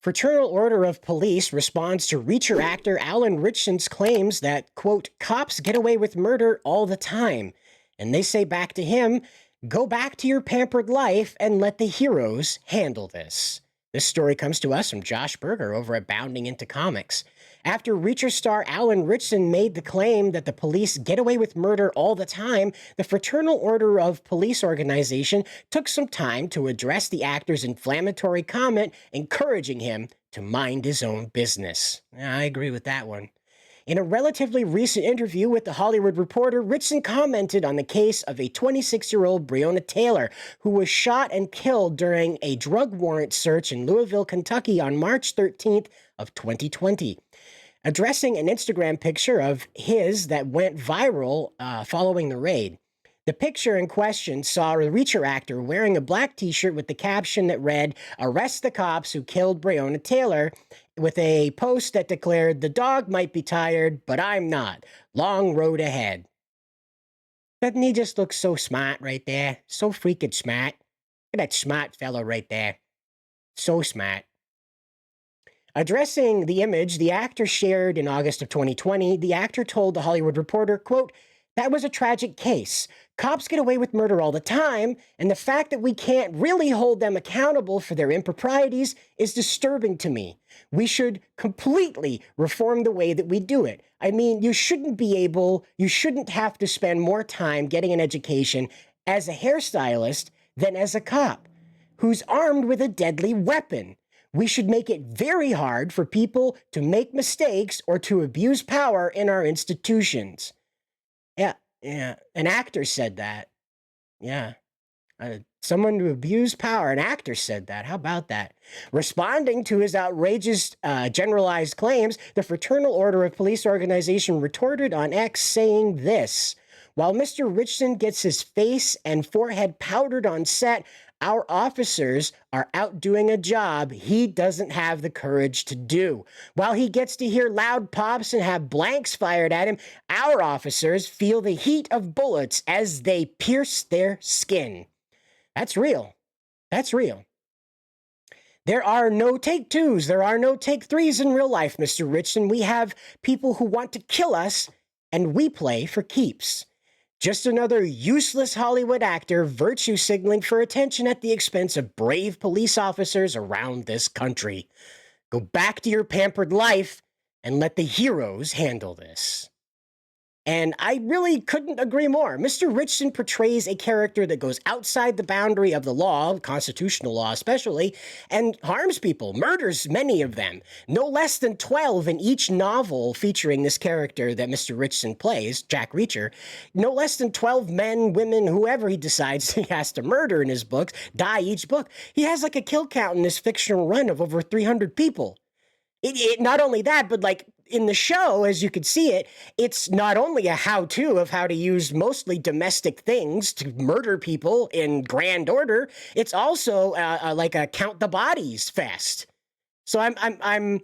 Fraternal Order of Police responds to Reacher actor Alan Ritchson's claims that, quote, cops get away with murder all the time. And they say back to him, go back to your pampered life and let the heroes handle this. This story comes to us from Josh Berger over at Bounding Into Comics. After Reacher star Alan Richtson made the claim that the police get away with murder all the time, the Fraternal Order of Police organization took some time to address the actor's inflammatory comment, encouraging him to mind his own business. I agree with that one. In a relatively recent interview with The Hollywood Reporter, Ritchson commented on the case of a 26-year-old Breonna Taylor who was shot and killed during a drug warrant search in Louisville, Kentucky on March 13th of 2020. Addressing an Instagram picture of his that went viral following the raid. The picture in question saw a Reacher actor wearing a black t-shirt with the caption that read, "Arrest the cops who killed Breonna Taylor," with a post that declared, "The dog might be tired, but I'm not. Long road ahead." Doesn't he just look so smart right there? So freaking smart. Look at that smart fellow right there. So smart. Addressing the image the actor shared in August of 2020, the actor told The Hollywood Reporter, quote, "That was a tragic case. Cops get away with murder all the time, and the fact that we can't really hold them accountable for their improprieties is disturbing to me. We should completely reform the way that we do it. I mean, you shouldn't have to spend more time getting an education as a hairstylist than as a cop who's armed with a deadly weapon. We should make it very hard for people to make mistakes or to abuse power in our institutions." Yeah. An actor said that. Yeah. Someone to abuse power. An actor said that. How about that? Responding to his outrageous generalized claims, the Fraternal Order of Police organization retorted on X saying this: "While Mr. Ritchson gets his face and forehead powdered on set, our officers are out doing a job he doesn't have the courage to do. While he gets to hear loud pops and have blanks fired at him, our officers feel the heat of bullets as they pierce their skin." That's real. That's real. There are no take twos. There are no take threes in real life, Mr. Ritchson. We have people who want to kill us, and we play for keeps. Just another useless Hollywood actor virtue signaling for attention at the expense of brave police officers around this country. Go back to your pampered life and let the heroes handle this. And I really couldn't agree more. Mr. Ritchson portrays a character that goes outside the boundary of the law, constitutional law especially, and harms people, murders many of them. No less than 12 in each novel featuring this character that Mr. Ritchson plays, Jack Reacher. No less than 12 men, women, whoever he decides he has to murder in his books, die each book. He has like a kill count in this fictional run of over 300 people. Not only that, but like in the show, as you could see it, it's not only a how-to of how to use mostly domestic things to murder people in grand order, it's also like a count the bodies fest. So I'm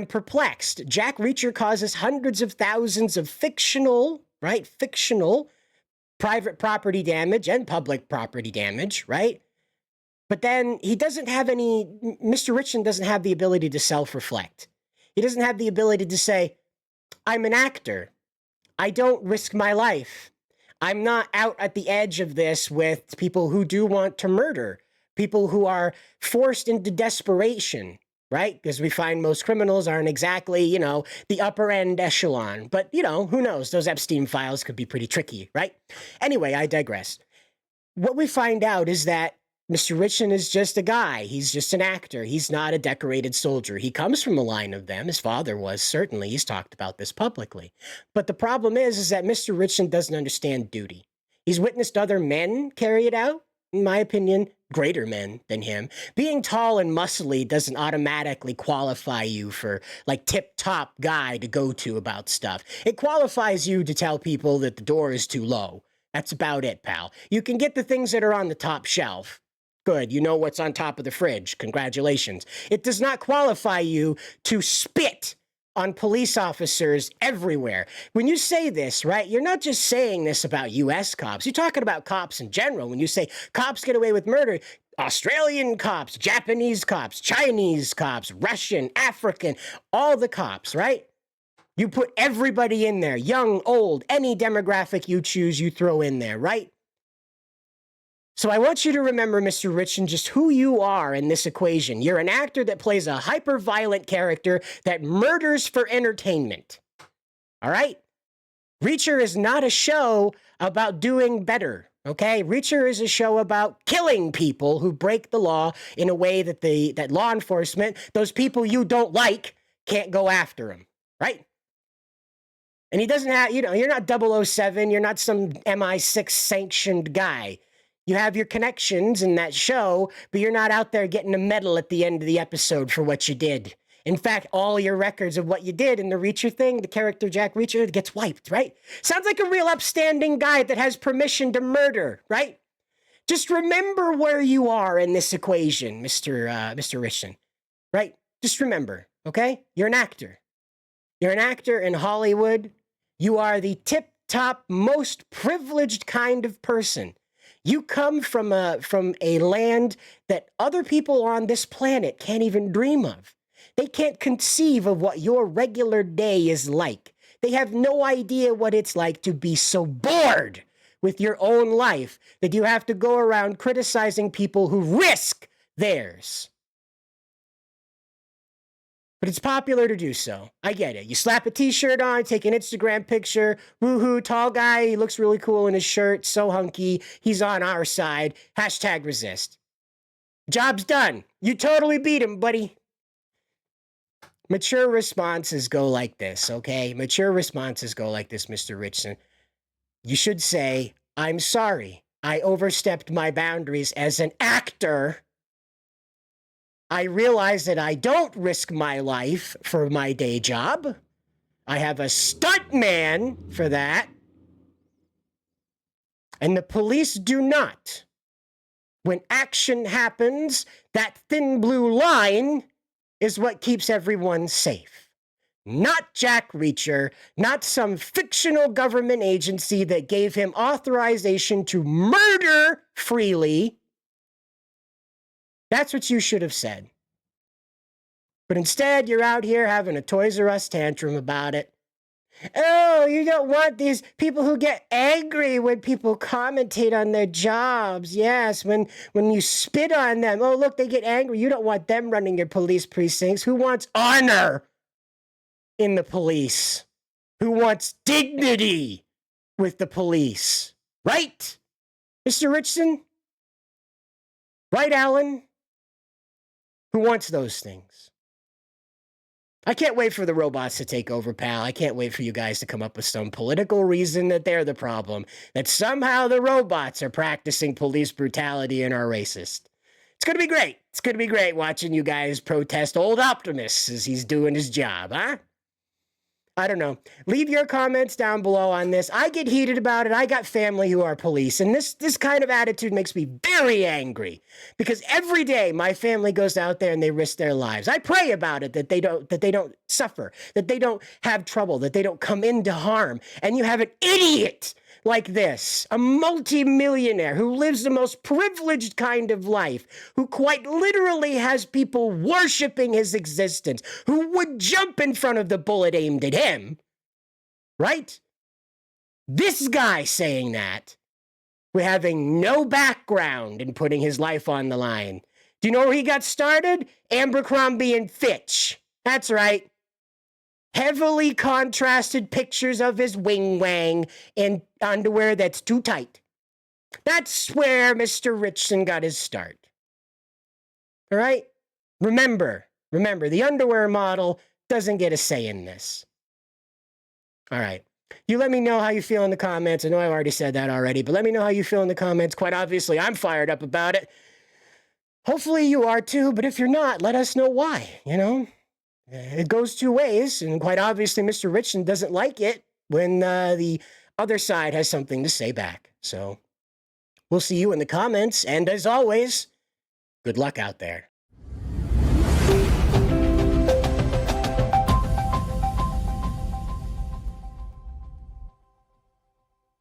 perplexed. Jack Reacher causes hundreds of thousands of fictional private property damage and public property damage, right? But then Mr. Ritchson doesn't have the ability to self-reflect. He doesn't have the ability to say, I'm an actor. I don't risk my life. I'm not out at the edge of this with people who do want to murder, people who are forced into desperation, right? Because we find most criminals aren't exactly, the upper end echelon. But, who knows? Those Epstein files could be pretty tricky, right? Anyway, I digress. What we find out is that Mr. Ritchson is just a guy. He's just an actor. He's not a decorated soldier. He comes from a line of them. His father was, certainly. He's talked about this publicly. But the problem is that Mr. Ritchson doesn't understand duty. He's witnessed other men carry it out, in my opinion, greater men than him. Being tall and muscly doesn't automatically qualify you for, like, tip-top guy to go to about stuff. It qualifies you to tell people that the door is too low. That's about it, pal. You can get the things that are on the top shelf. Good, you know what's on top of the fridge. Congratulations. It does not qualify you to spit on police officers everywhere. When you say this, right, you're not just saying this about U.S. cops. You're talking about cops in general. When you say cops get away with murder, Australian cops, Japanese cops, Chinese cops, Russian, African, all the cops, right? You put everybody in there, young, old, any demographic you choose, you throw in there, right? So I want you to remember, Mr. Ritchson, just who you are in this equation. You're an actor that plays a hyper-violent character that murders for entertainment. All right? Reacher is not a show about doing better, okay? Reacher is a show about killing people who break the law in a way that that law enforcement, those people you don't like, can't go after him, right? And he doesn't have, you're not 007, you're not some MI6 sanctioned guy. You have your connections in that show, but you're not out there getting a medal at the end of the episode for what you did. In fact, all your records of what you did in the Reacher thing, the character Jack Reacher, gets wiped, right? Sounds like a real upstanding guy that has permission to murder, right? Just remember where you are in this equation, Mr. Richtson, right? Just remember, okay? You're an actor. You're an actor in Hollywood. You are the tip-top, most privileged kind of person. You come from a land that other people on this planet can't even dream of. They can't conceive of what your regular day is like. They have no idea what it's like to be so bored with your own life that you have to go around criticizing people who risk theirs. But it's popular to do so. I get it. You slap a t-shirt on, take an Instagram picture, woohoo, tall guy, he looks really cool in his shirt, so hunky, he's on our side, #resist. Job's done. You totally beat him, buddy. Mature responses go like this, okay? Mature responses go like this, Mr. Ritchson. You should say, I'm sorry. I overstepped my boundaries as an actor. I realize that I don't risk my life for my day job. I have a stuntman for that. And the police do not. When action happens, that thin blue line is what keeps everyone safe. Not Jack Reacher, not some fictional government agency that gave him authorization to murder freely. That's what you should have said. But instead, you're out here having a Toys R Us tantrum about it. Oh, you don't want these people who get angry when people commentate on their jobs. Yes, when you spit on them. Oh, look, they get angry. You don't want them running your police precincts. Who wants honor in the police? Who wants dignity with the police? Right, Mr. Ritchson? Right, Alan? Who wants those things? I can't wait for the robots to take over, pal. I can't wait for you guys to come up with some political reason that they're the problem, that somehow the robots are practicing police brutality and are racist. It's going to be great. It's going to be great watching you guys protest old Optimus as he's doing his job, huh? I don't know. Leave your comments down below on this. I get heated about it. I got family who are police, and this kind of attitude makes me very angry because every day my family goes out there and they risk their lives. I pray about it that they don't suffer, that they don't have trouble, that they don't come into harm. And you have an idiot like this, a multimillionaire who lives the most privileged kind of life, who quite literally has people worshiping his existence, who would jump in front of the bullet aimed at him, right? This guy saying that, with having no background in putting his life on the line. Do you know where he got started? Abercrombie and Fitch. That's right. Heavily contrasted pictures of his wing-wang in underwear that's too tight. That's where Mr. Ritchson got his start. All right? Remember, the underwear model doesn't get a say in this. All right. You let me know how you feel in the comments. I know I already said that already, but let me know how you feel in the comments. Quite obviously, I'm fired up about it. Hopefully you are too, but if you're not, let us know why, you know? It goes two ways, and quite obviously Mr. Ritchson doesn't like it when the other side has something to say back. So we'll see you in the comments, and as always, good luck out there.